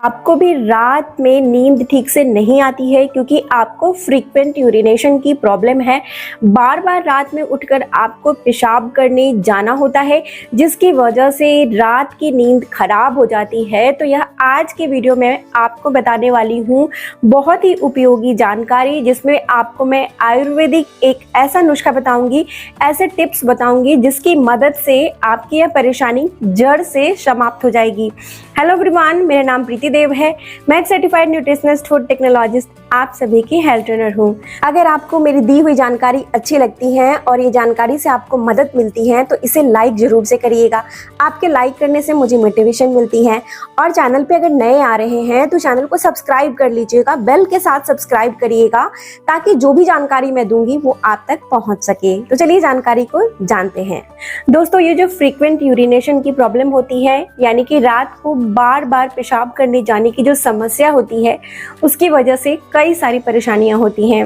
आपको भी रात में नींद ठीक से नहीं आती है क्योंकि आपको फ्रीक्वेंट यूरिनेशन की प्रॉब्लम है। बार बार रात में उठकर आपको पेशाब करने जाना होता है जिसकी वजह से रात की नींद खराब हो जाती है। तो यह आज के वीडियो में आपको बताने वाली हूँ बहुत ही उपयोगी जानकारी, जिसमें आपको मैं आयुर्वेदिक एक ऐसा नुस्खा बताऊंगी, ऐसे टिप्स बताऊंगी जिसकी मदद से आपकी यह परेशानी जड़ से समाप्त हो जाएगी। हेलो एवरीवन, मेरा नाम प्रीति देव है। मैं एक सर्टिफाइड न्यूट्रिशनिस्ट, फूड टेक्नोलॉजिस्ट, आप सभी की हेल्थ ट्रेनर हूँ। अगर आपको मेरी दी हुई जानकारी अच्छी लगती है और ये जानकारी से आपको मदद मिलती है तो इसे लाइक जरूर से करिएगा। आपके लाइक करने से मुझे मोटिवेशन मिलती है। और चैनल पे अगर नए आ रहे हैं तो चैनल को सब्सक्राइब कर लीजिएगा, बेल के साथ सब्सक्राइब करिएगा ताकि जो भी जानकारी मैं दूंगी वो आप तक पहुँच सके। तो चलिए जानकारी को जानते हैं। दोस्तों, ये जो फ्रीक्वेंट यूरिनेशन की प्रॉब्लम होती है, यानी कि रात को बार बार पेशाब करने जाने की जो समस्या होती है, उसकी वजह से कई सारी परेशानियां होती हैं।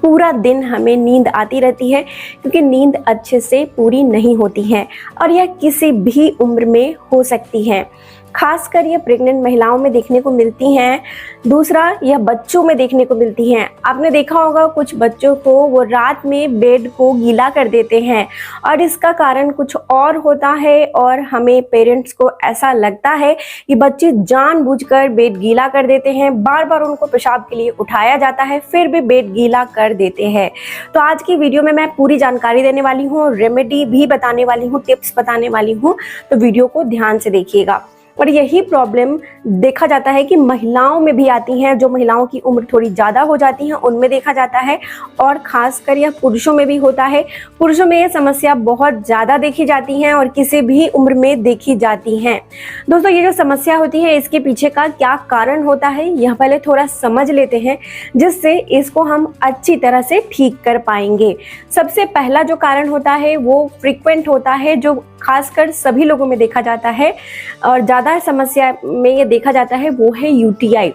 पूरा दिन हमें नींद आती रहती है क्योंकि नींद अच्छे से पूरी नहीं होती है और यह किसी भी उम्र में हो सकती है। खासकर यह प्रेग्नेंट महिलाओं में देखने को मिलती हैं। दूसरा, यह बच्चों में देखने को मिलती हैं। आपने देखा होगा कुछ बच्चों को वो रात में बेड को गीला कर देते हैं और इसका कारण कुछ और होता है और हमें पेरेंट्स को ऐसा लगता है कि बच्चे जानबूझकर बेड गीला कर देते हैं। बार बार उनको पेशाब के लिए उठाया जाता है, फिर भी बेड गीला कर देते हैं। तो आज की वीडियो में मैं पूरी जानकारी देने वाली हूँ, रेमेडी भी बताने वाली हूँ, टिप्स बताने वाली हूँ। तो वीडियो को ध्यान से देखिएगा। और यही प्रॉब्लम देखा जाता है कि महिलाओं में भी आती हैं। जो महिलाओं की उम्र थोड़ी ज़्यादा हो जाती है उनमें देखा जाता है और ख़ासकर यह पुरुषों में भी होता है। पुरुषों में यह समस्या बहुत ज़्यादा देखी जाती है और किसी भी उम्र में देखी जाती हैं। दोस्तों, ये जो समस्या होती है इसके पीछे का क्या कारण होता है यह पहले थोड़ा समझ लेते हैं, जिससे इसको हम अच्छी तरह से ठीक कर पाएंगे। सबसे पहला जो कारण होता है वो फ्रीक्वेंट होता है, जो खासकर सभी लोगों में देखा जाता है और ज़्यादा समस्या में ये देखा जाता है, वो है यूटीआई,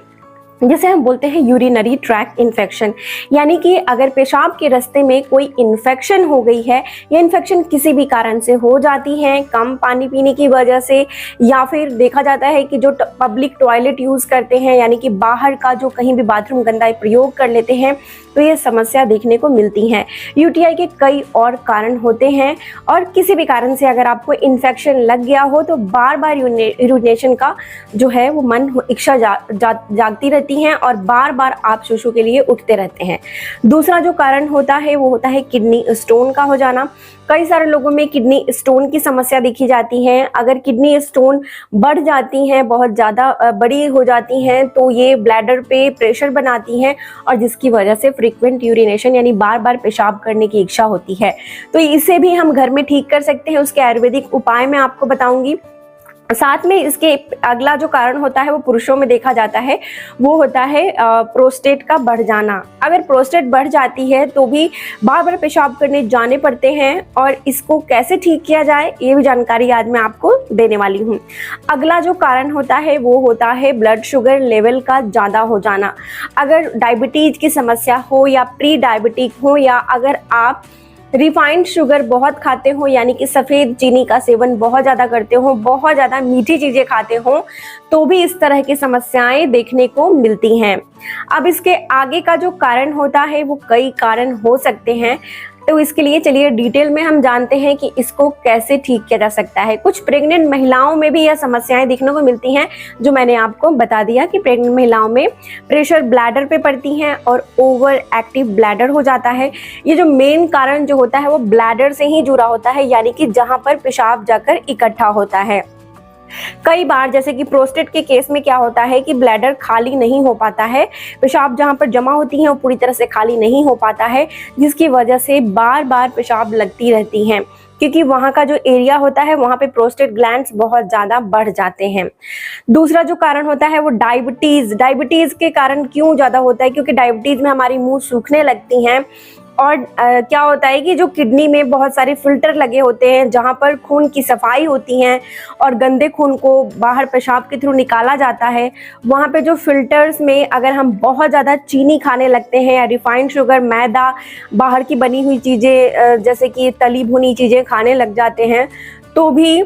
जिसे हम बोलते हैं यूरिनरी ट्रैक्ट इन्फेक्शन। यानी कि अगर पेशाब के रास्ते में कोई इन्फेक्शन हो गई है, या इन्फेक्शन किसी भी कारण से हो जाती है, कम पानी पीने की वजह से, या फिर देखा जाता है कि जो पब्लिक टॉयलेट यूज़ करते हैं, यानी कि बाहर का जो कहीं भी बाथरूम गंदा प्रयोग कर लेते हैं, तो ये समस्या देखने को मिलती है। यूटीआई के कई और कारण होते हैं और किसी भी कारण से अगर आपको इन्फेक्शन लग गया हो तो बार बार यूरिनेशन का जो है वो मन इच्छा जागती रहती हैं और बार बार आप सुसु के लिए उठते रहते हैं। दूसरा जो कारण होता है वो होता है किडनी स्टोन का हो जाना। कई सारे लोगों में किडनी स्टोन की समस्या देखी जाती है। अगर किडनी स्टोन बढ़ जाती हैं, बहुत ज़्यादा बड़ी हो जाती हैं, तो ये ब्लैडर पे प्रेशर बनाती हैं और जिसकी वजह से फ्रीक्वेंट यूरिनेशन यानी बार बार पेशाब करने की इच्छा होती है। तो इसे भी हम घर में ठीक कर सकते हैं। उसके आयुर्वेदिक उपाय मैं आपको बताऊंगी। साथ में इसके अगला जो कारण होता है वो पुरुषों में देखा जाता है, वो होता है प्रोस्टेट का बढ़ जाना। अगर प्रोस्टेट बढ़ जाती है तो भी बार बार पेशाब करने जाने पड़ते हैं और इसको कैसे ठीक किया जाए ये भी जानकारी आज मैं आपको देने वाली हूँ। अगला जो कारण होता है वो होता है ब्लड शुगर लेवल का ज़्यादा हो जाना। अगर डायबिटीज़ की समस्या हो या प्री डायबिटिक हो, या अगर आप रिफाइंड शुगर बहुत खाते हो, यानी कि सफ़ेद चीनी का सेवन बहुत ज़्यादा करते हो, बहुत ज़्यादा मीठी चीज़ें खाते हो, तो भी इस तरह की समस्याएं देखने को मिलती हैं। अब इसके आगे का जो कारण होता है वो कई कारण हो सकते हैं, तो इसके लिए चलिए डिटेल में हम जानते हैं कि इसको कैसे ठीक किया जा सकता है। कुछ प्रेग्नेंट महिलाओं में भी यह समस्याएं देखने को मिलती हैं, जो मैंने आपको बता दिया कि प्रेग्नेंट महिलाओं में प्रेशर ब्लैडर पे पड़ती हैं और ओवर एक्टिव ब्लैडर हो जाता है। ये जो मेन कारण जो होता है वो ब्लैडर से ही जुड़ा होता है, यानी कि जहाँ पर पेशाब जाकर इकट्ठा होता है। कई बार जैसे कि प्रोस्टेट के केस में क्या होता है कि ब्लैडर खाली नहीं हो पाता है, पेशाब जहाँ पर जमा होती है वो पूरी तरह से खाली नहीं हो पाता है, जिसकी वजह से बार बार पेशाब लगती रहती हैं, क्योंकि वहाँ का जो एरिया होता है वहाँ पे प्रोस्टेट ग्लैंड्स बहुत ज़्यादा बढ़ जाते हैं। दूसरा जो कारण होता है वो डायबिटीज़ के कारण क्यों ज़्यादा होता है, क्योंकि डायबिटीज़ में हमारी मुँह सूखने लगती हैं और क्या होता है कि जो किडनी में बहुत सारे फिल्टर लगे होते हैं जहाँ पर खून की सफाई होती है और गंदे खून को बाहर पेशाब के थ्रू निकाला जाता है, वहाँ पे जो फिल्टर्स में अगर हम बहुत ज़्यादा चीनी खाने लगते हैं या रिफाइंड शुगर, मैदा, बाहर की बनी हुई चीज़ें जैसे कि तली भुनी चीज़ें खाने लग जाते हैं, तो भी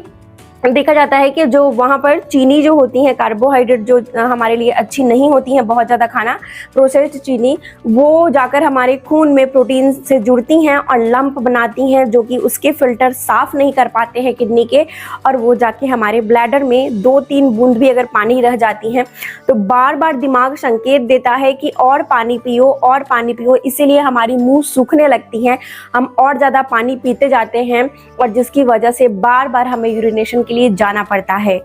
देखा जाता है कि जो वहाँ पर चीनी जो होती है, कार्बोहाइड्रेट जो हमारे लिए अच्छी नहीं होती हैं, बहुत ज़्यादा खाना, प्रोसेस्ड चीनी, वो जाकर हमारे खून में प्रोटीन से जुड़ती हैं और लंप बनाती हैं, जो कि उसके फिल्टर साफ़ नहीं कर पाते हैं किडनी के, और वो जाके हमारे ब्लैडर में 2-3 बूंद भी अगर पानी रह जाती हैं तो बार बार दिमाग संकेत देता है कि और पानी पियो, और पानी पियो। इसीलिए हमारी मुँह सूखने लगती हैं, हम और ज़्यादा पानी पीते जाते हैं, और जिसकी वजह से बार बार हमें यूरिनेशन लिए जाना पड़ता है।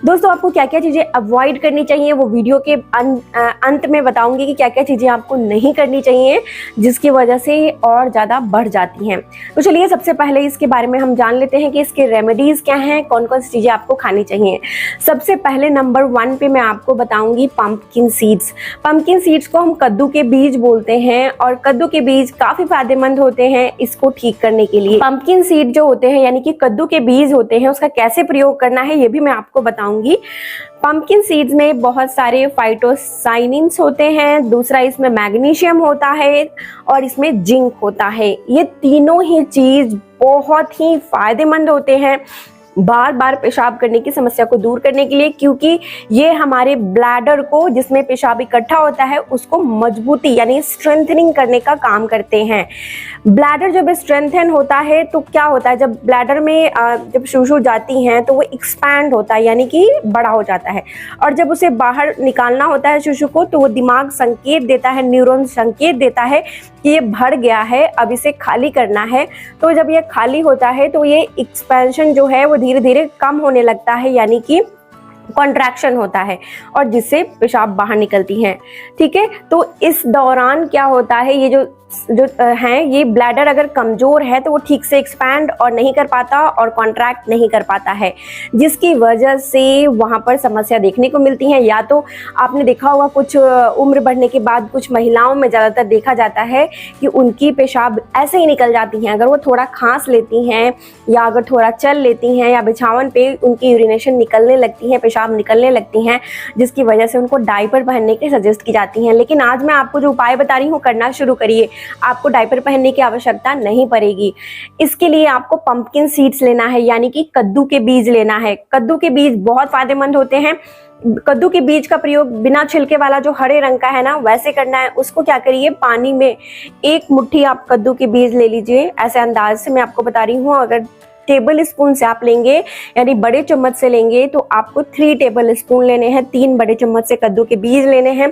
दोस्तों, आपको क्या क्या चीजें अवॉइड करनी चाहिए वो वीडियो के अंत में बताऊंगी कि क्या क्या चीजें आपको नहीं करनी चाहिए जिसकी वजह से और ज्यादा बढ़ जाती हैं। तो चलिए सबसे पहले इसके बारे में हम जान लेते हैं कि इसके रेमेडीज क्या हैं, कौन कौन सी चीजें आपको खानी चाहिए। सबसे पहले नंबर 1 पे मैं आपको बताऊंगी पंपकिन सीड्स। पंपकिन सीड्स को हम कद्दू के बीज बोलते हैं, और कद्दू के बीज काफी फायदेमंद होते हैं इसको ठीक करने के लिए। पंपकिन सीड जो होते हैं यानी कि कद्दू के बीज होते हैं, उसका कैसे प्रयोग करना है ये भी मैं आपको बताऊंगी। पंपकिन सीड्स में बहुत सारे फाइटोसाइनिन्स होते हैं, दूसरा इसमें मैग्नीशियम होता है, और इसमें जिंक होता है। ये तीनों ही चीज बहुत ही फायदेमंद होते हैं बार बार पेशाब करने की समस्या को दूर करने के लिए, क्योंकि ये हमारे ब्लैडर को, जिसमें पेशाब इकट्ठा होता है, उसको मजबूती यानी स्ट्रेंथनिंग करने का काम करते हैं। ब्लैडर जब स्ट्रेंथन होता है तो क्या होता है, जब ब्लैडर में जब शूशू जाती हैं तो वो एक्सपैंड होता है यानी कि बड़ा हो जाता है, और जब उसे बाहर निकालना होता है शूशू को, तो वो दिमाग संकेत देता है, न्यूरॉन संकेत देता है कि ये भर गया है, अब इसे खाली करना है। तो जब ये खाली होता है तो ये एक्सपेंशन जो है वो धीरे धीरे कम होने लगता है, यानी कि कॉन्ट्रैक्शन होता है, और जिससे पेशाब बाहर निकलती हैं। ठीक है, तो इस दौरान क्या होता है, ये जो हैं ये ब्लैडर अगर कमज़ोर है तो वो ठीक से एक्सपैंड और नहीं कर पाता और कॉन्ट्रैक्ट नहीं कर पाता है, जिसकी वजह से वहाँ पर समस्या देखने को मिलती है। या तो आपने देखा होगा कुछ उम्र बढ़ने के बाद कुछ महिलाओं में ज़्यादातर देखा जाता है कि उनकी पेशाब ऐसे ही निकल जाती हैं, अगर वो थोड़ा खांस लेती हैं या अगर थोड़ा चल लेती हैं या बिछावन पे उनकी यूरिनेशन निकलने लगती है, पेशाब निकलने लगती हैं, जिसकी वजह से उनको डायपर पहनने की सजेस्ट की जाती हैं। लेकिन आज मैं आपको जो उपाय बता रही हूँ करना शुरू करिए, आपको डायपर पहनने की आवश्यकता नहीं पड़ेगी। इसके लिए आपको पंपकिन सीड्स लेना है, यानी कि कद्दू के बीज लेना है। कद्दू के बीज बहुत फायदेमंद होते हैं। कद्दू के बीज का प्रयोग बिना छिलके वाला जो हरे रंग का है ना, वैसे करना है। उसको क्या करिए, पानी में 1 मुट्ठी आप कद्दू के बीज ले लीजिए। ऐसे अंदाज से मैं आपको बता रही हूँ, अगर टेबल स्पून से आप लेंगे यानी बड़े चम्मच से लेंगे तो आपको 3 टेबल स्पून लेने हैं। 3 बड़े चम्मच से कद्दू के बीज लेने हैं,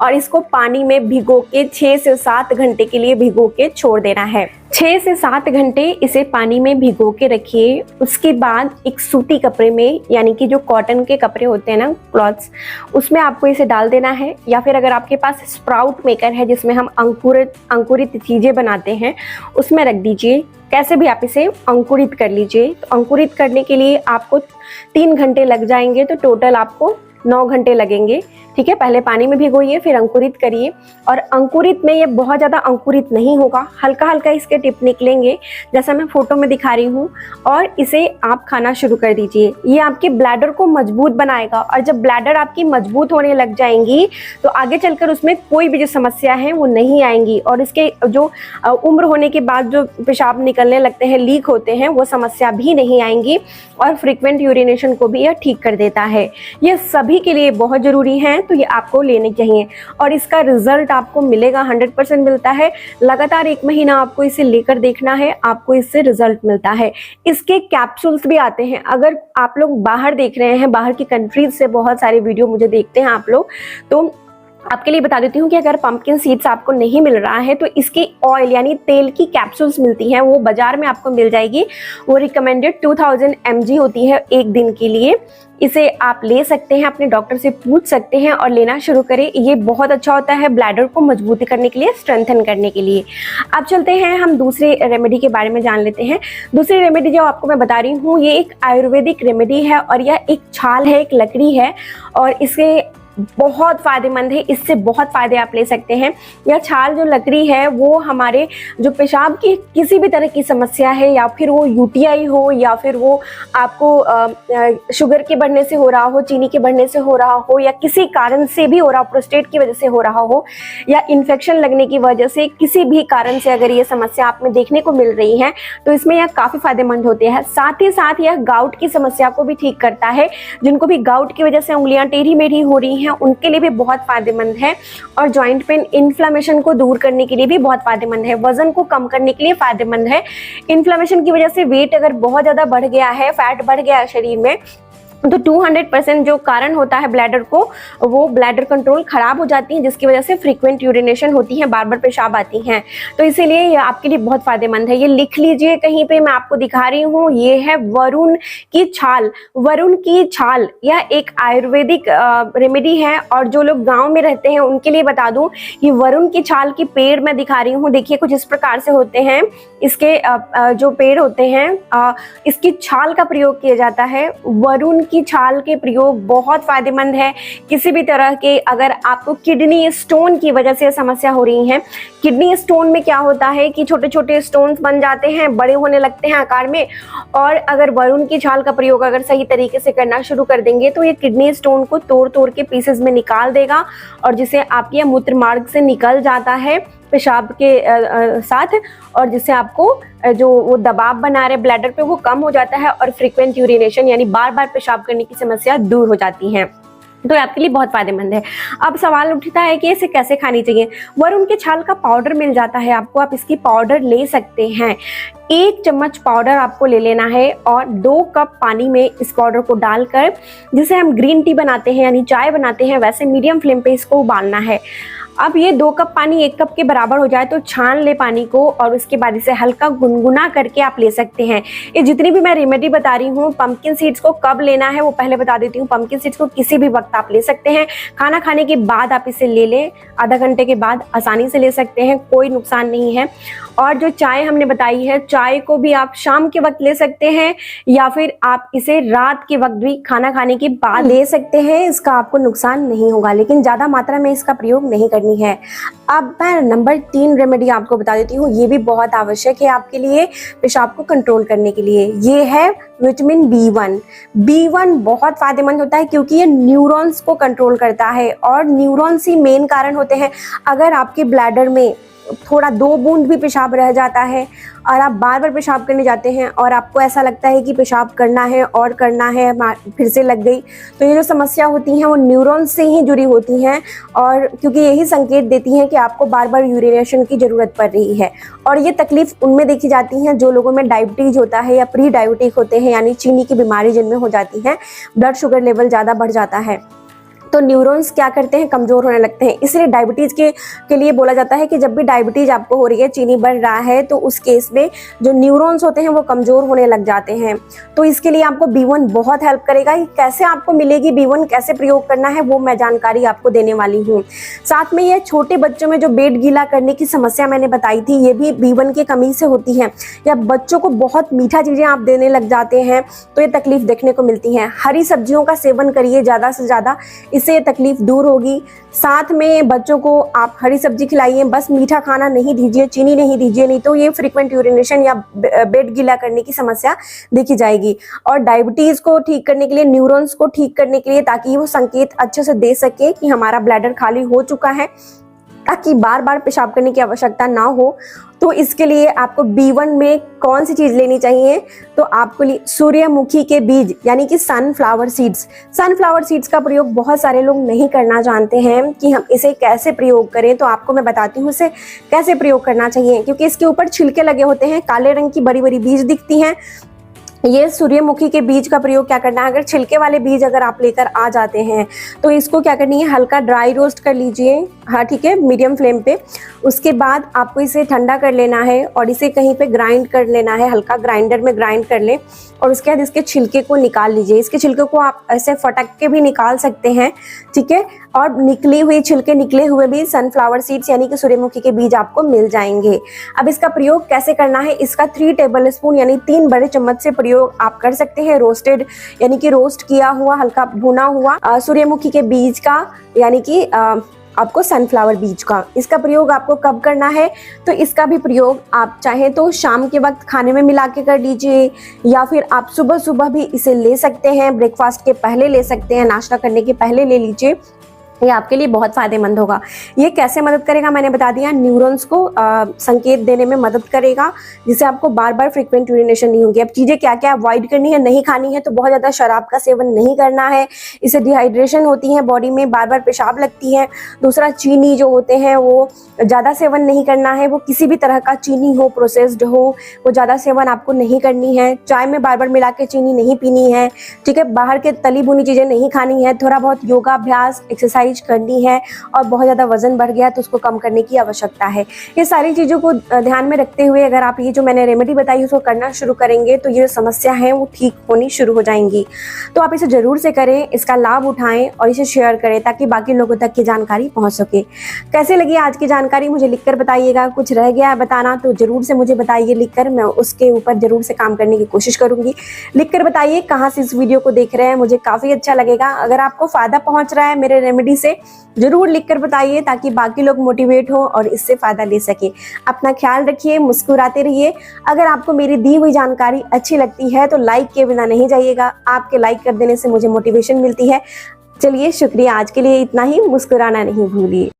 और इसको पानी में भिगो के 6 से 7 घंटे के लिए भिगो के छोड़ देना है। 6 से 7 घंटे इसे पानी में भिगो के रखिए। उसके बाद एक सूती कपड़े में, यानी कि जो कॉटन के कपड़े होते हैं ना, क्लॉथ्स, उसमें आपको इसे डाल देना है। या फिर अगर आपके पास स्प्राउट मेकर है जिसमें हम अंकुरित चीज़ें बनाते हैं, उसमें रख दीजिए। कैसे भी आप इसे अंकुरित कर लीजिए। तो अंकुरित करने के लिए आपको 3 घंटे लग जाएंगे, तो टोटल आपको 9 घंटे लगेंगे। ठीक है, पहले पानी में भिगोइए फिर अंकुरित करिए। और अंकुरित में ये बहुत ज़्यादा अंकुरित नहीं होगा, हल्का हल्का इसके टिप निकलेंगे जैसा मैं फोटो में दिखा रही हूँ, और इसे आप खाना शुरू कर दीजिए। ये आपके ब्लैडर को मजबूत बनाएगा, और जब ब्लैडर आपकी मजबूत होने लग जाएंगी तो आगे चलकर उसमें कोई भी जो समस्या है वो नहीं आएंगी, और इसके जो उम्र होने के बाद जो पेशाब निकलने लगते हैं, लीक होते हैं, वो समस्या भी नहीं आएंगी, और फ्रीक्वेंट यूरिनेशन को भी यह ठीक कर देता है। ये सभी के लिए बहुत ज़रूरी है, तो ये आपको लेने चाहिए, और इसका रिजल्ट आपको मिलेगा, 100% मिलता है। लगातार 1 महीना आपको इसे लेकर देखना है, आपको इससे रिजल्ट मिलता है। इसके कैप्सूल्स भी आते हैं। अगर आप लोग बाहर देख रहे हैं, बाहर की कंट्रीज से बहुत सारे वीडियो मुझे देखते हैं आप लोग, तो आपके लिए बता देती हूँ कि अगर पंपकिन सीड्स आपको नहीं मिल रहा है तो इसकी ऑयल यानी तेल की कैप्सूल्स मिलती हैं, वो बाजार में आपको मिल जाएगी। वो रिकमेंडेड 2000 mg होती है 1 दिन के लिए। इसे आप ले सकते हैं, अपने डॉक्टर से पूछ सकते हैं और लेना शुरू करें। ये बहुत अच्छा होता है ब्लैडर को मजबूती करने के लिए, स्ट्रेंथन करने के लिए। अब चलते हैं हम दूसरे रेमेडी के बारे में जान लेते हैं। दूसरी रेमेडी जो आपको मैं बता रही हूँ, ये एक आयुर्वेदिक रेमेडी है, और यह एक छाल है, एक लकड़ी है, और इसे बहुत फायदेमंद है, इससे बहुत फायदे आप ले सकते हैं। यह छाल जो लकड़ी है वो हमारे जो पेशाब की किसी भी तरह की समस्या है, या फिर वो यूटीआई हो, या फिर वो आपको शुगर के बढ़ने से हो रहा हो, चीनी के बढ़ने से हो रहा हो, या किसी कारण से भी हो रहा हो, प्रोस्टेट की वजह से हो रहा हो, या इन्फेक्शन लगने की वजह से, किसी भी कारण से अगर ये समस्या आप में देखने को मिल रही है तो इसमें यह काफी फायदेमंद होते हैं। साथ ही साथ यह गाउट की समस्या को भी ठीक करता है। जिनको भी गाउट की वजह से उंगलियां टेढ़ी मेढ़ी हो रही हैं उनके लिए भी बहुत फायदेमंद है। और जॉइंट पेन इन्फ्लेमेशन को दूर करने के लिए भी बहुत फायदेमंद है। वजन को कम करने के लिए फायदेमंद है। इन्फ्लेमेशन की वजह से वेट अगर बहुत ज्यादा बढ़ गया है, फैट बढ़ गया है शरीर में, तो 200% जो कारण होता है ब्लैडर को, वो ब्लैडर कंट्रोल खराब हो जाती है, जिसकी वजह से फ्रीक्वेंट यूरिनेशन होती है, बार बार पेशाब आती हैं। तो इसीलिए ये आपके लिए बहुत फायदेमंद है। ये लिख लीजिए कहीं पे, मैं आपको दिखा रही हूँ। ये है वरुण की छाल। वरुण की छाल यह एक आयुर्वेदिक रेमेडी है। और जो लोग गाँव में रहते हैं उनके लिए बता दूं कि वरुण की छाल की पेड़ मैं दिखा रही हूँ। देखिए कुछ इस प्रकार से होते हैं इसके जो पेड़ होते हैं, इसकी छाल का प्रयोग किया जाता है। वरुण की छाल के प्रयोग बहुत फायदेमंद है। किसी भी तरह के, अगर आपको किडनी स्टोन की वजह से समस्या हो रही है, किडनी स्टोन में क्या होता है कि छोटे छोटे स्टोन्स बन जाते हैं, बड़े होने लगते हैं आकार में, और अगर वरुण की छाल का प्रयोग अगर सही तरीके से करना शुरू कर देंगे तो ये किडनी स्टोन को तोड़ तोड़ के पीसेस में निकाल देगा, और जिसे आपके मूत्र मार्ग से निकल जाता है पेशाब के साथ, और जिससे आपको जो वो दबाव बना रहे ब्लैडर पे वो कम हो जाता है, और फ्रीक्वेंट यूरिनेशन यानी बार बार पेशाब करने की समस्या दूर हो जाती है। तो आपके लिए बहुत फायदेमंद है। अब सवाल उठता है कि इसे कैसे खानी चाहिए। वरुण के छाल का पाउडर मिल जाता है आपको, आप इसकी पाउडर ले सकते हैं। 1 चम्मच पाउडर आपको ले लेना है, और 2 कप पानी में इस पाउडर को डालकर, जिसे हम ग्रीन टी बनाते हैं यानी चाय बनाते हैं वैसे मीडियम फ्लेम पे इसको उबालना है। अब ये 2 कप पानी 1 कप के बराबर हो जाए तो छान ले पानी को, और उसके बाद इसे हल्का गुनगुना करके आप ले सकते हैं। ये जितनी भी मैं रेमेडी बता रही हूँ, पंपकिन सीड्स को कब लेना है वो पहले बता देती हूँ। पंपकिन सीड्स को किसी भी वक्त आप ले सकते हैं। खाना खाने के बाद आप इसे ले लें, आधा घंटे के बाद आसानी से ले सकते हैं, कोई नुकसान नहीं है। और जो चाय हमने बताई है, चाय को भी आप शाम के वक्त ले सकते हैं, या फिर आप इसे रात के वक्त भी खाना खाने के बाद ले सकते हैं। इसका आपको नुकसान नहीं होगा, लेकिन ज़्यादा मात्रा में इसका प्रयोग नहीं करनी है। अब मैं नंबर 3 रेमेडी आपको बता देती हूँ। ये भी बहुत आवश्यक है आपके लिए पेशाब को कंट्रोल करने के लिए। ये है विटामिन B1। B1 बहुत फायदेमंद होता है क्योंकि ये न्यूरॉन्स को कंट्रोल करता है, और न्यूरॉन्स ही मेन कारण होते हैं। अगर आपके ब्लैडर में थोड़ा 2 बूंद भी पेशाब रह जाता है और आप बार बार पेशाब करने जाते हैं, और आपको ऐसा लगता है कि पेशाब करना है और करना है, फिर से लग गई, तो ये जो समस्या होती हैं वो न्यूरॉन्स से ही जुड़ी होती हैं, और क्योंकि यही संकेत देती हैं कि आपको बार बार यूरिनेशन की ज़रूरत पड़ रही है। और ये तकलीफ उनमें देखी जाती है जो लोगों में डायबिटीज़ होता है या प्री डायबिटिक होते हैं, यानी चीनी की बीमारी जिनमें हो जाती है, ब्लड शुगर लेवल ज़्यादा बढ़ जाता है, तो न्यूरॉन्स क्या करते हैं, कमज़ोर होने लगते हैं। इसलिए डायबिटीज़ के लिए बोला जाता है कि जब भी डायबिटीज़ आपको हो रही है, चीनी बढ़ रहा है, तो उस केस में जो न्यूरॉन्स होते हैं वो कमज़ोर होने लग जाते हैं। तो इसके लिए आपको B1 बहुत हेल्प करेगा। कैसे आपको मिलेगी B1, कैसे प्रयोग करना है, वो मैं जानकारी आपको देने वाली हूँ। साथ में ये छोटे बच्चों में जो पेट गीला करने की समस्या मैंने बताई थी, ये भी B1 की कमी से होती है। या बच्चों को बहुत मीठा चीज़ें आप देने लग जाते हैं तो ये तकलीफ देखने को मिलती है। हरी सब्जियों का सेवन करिए ज़्यादा से ज़्यादा, इससे ये तकलीफ दूर होगी। साथ में बच्चों को आप हरी सब्जी खिलाइए, बस मीठा खाना नहीं दीजिए, चीनी नहीं दीजिए, नहीं तो ये फ्रीक्वेंट यूरिनेशन या पेट गीला करने की समस्या देखी जाएगी। और डायबिटीज़ को ठीक करने के लिए, न्यूरॉन्स को ठीक करने के लिए, ताकि वो संकेत अच्छे से दे सके कि हमारा ब्लैडर खाली हो चुका है, ताकि बार बार पेशाब करने की आवश्यकता ना हो, तो इसके लिए आपको B1 में कौन सी चीज़ लेनी चाहिए, तो आपको सूर्यमुखी के बीज यानी कि सनफ्लावर सीड्स। सनफ्लावर सीड्स का प्रयोग बहुत सारे लोग नहीं करना जानते हैं कि हम इसे कैसे प्रयोग करें, तो आपको मैं बताती हूँ इसे कैसे प्रयोग करना चाहिए। क्योंकि इसके ऊपर छिलके लगे होते हैं, काले रंग की बड़ी बड़ी बीज दिखती हैं। ये सूर्यमुखी के बीज का प्रयोग क्या करना है, अगर छिलके वाले बीज अगर आप लेकर आ जाते हैं तो इसको क्या करनी है, हल्का ड्राई रोस्ट कर लीजिए, हाँ ठीक है, मीडियम फ्लेम पे। उसके बाद आपको इसे ठंडा कर लेना है और इसे कहीं पे ग्राइंड कर लेना है, हल्का ग्राइंडर में ग्राइंड कर लें। और उसके बाद इसके छिलके को निकाल लीजिए। इसके छिलके को आप ऐसे फटक के भी निकाल सकते हैं, ठीक है। और निकली हुई छिलके निकले हुए भी सनफ्लावर सीड्स यानी कि सूर्यमुखी के बीज आपको मिल जाएंगे। अब इसका प्रयोग कैसे करना है, इसका 3 टेबल स्पून यानी 3 बड़े चम्मच से प्रयोग प्रयोग आप कर सकते हैं। रोस्टेड यानी कि रोस्ट किया हुआ, हल्का भुना हुआ सूर्यमुखी के बीज का, यानी कि आपको सनफ्लावर बीज का, इसका प्रयोग आपको कब करना है, तो इसका भी प्रयोग आप चाहें तो शाम के वक्त खाने में मिला के कर लीजिए, या फिर आप सुबह सुबह भी इसे ले सकते हैं, ब्रेकफास्ट के पहले ले सकते हैं, नाश्ता करने के पहले ले लीजिए। ये आपके लिए बहुत फायदेमंद होगा। ये कैसे मदद करेगा मैंने बता दिया। न्यूरॉन्स को संकेत देने में मदद करेगा, जिससे आपको बार बार फ्रीक्वेंट यूरिनेशन नहीं होगी। अब चीज़ें क्या क्या अवॉइड करनी है, नहीं खानी है तो बहुत ज़्यादा शराब का सेवन नहीं करना है, इससे डिहाइड्रेशन होती है, बॉडी में बार बार पेशाब लगती है। दूसरा, चीनी जो होते हैं वो ज़्यादा सेवन नहीं करना है, वो किसी भी तरह का चीनी हो, प्रोसेस्ड हो, वो ज़्यादा सेवन आपको नहीं करनी है। चाय में बार बार मिला के चीनी नहीं पीनी है, ठीक है। बाहर के तली भुनी चीज़ें नहीं खानी है। थोड़ा बहुत योगाभ्यास, एक्सरसाइज करनी है, और बहुत ज़्यादा वजन बढ़ गया तो उसको कम करने की आवश्यकता है। ये सारी चीज़ों को ध्यान में रखते हुए अगर आप ये जो मैंने रेमेडी बताई उसको करना शुरू करेंगे तो ये जो समस्या है वो ठीक होनी शुरू हो जाएंगी। तो आप इसे ज़रूर से करें, इसका लाभ उठाएं और इसे शेयर करें ताकि बाकी लोगों तक की जानकारी पहुँच सके। कैसे लगी आज की जानकारी मुझे लिखकर बताइएगा। कुछ रह गया है बताना तो ज़रूर से मुझे बताइए लिखकर, मैं उसके ऊपर ज़रूर से काम करने की कोशिश करूँगी। लिखकर बताइए कहाँ से इस वीडियो को देख रहे हैं, मुझे काफ़ी अच्छा लगेगा। अगर आपको फ़ायदा पहुँच रहा है मेरे रेमेडी से, जरूर लिखकर बताइए ताकि बाकी लोग मोटिवेट हो और इससे फायदा ले सके। अपना ख्याल रखिए, मुस्कुराते रहिए। अगर आपको मेरी दी हुई जानकारी अच्छी लगती है तो लाइक के बिना नहीं जाइएगा, आपके लाइक कर देने से मुझे मोटिवेशन मिलती है। चलिए शुक्रिया, आज के लिए इतना ही। मुस्कुराना नहीं भूलिए।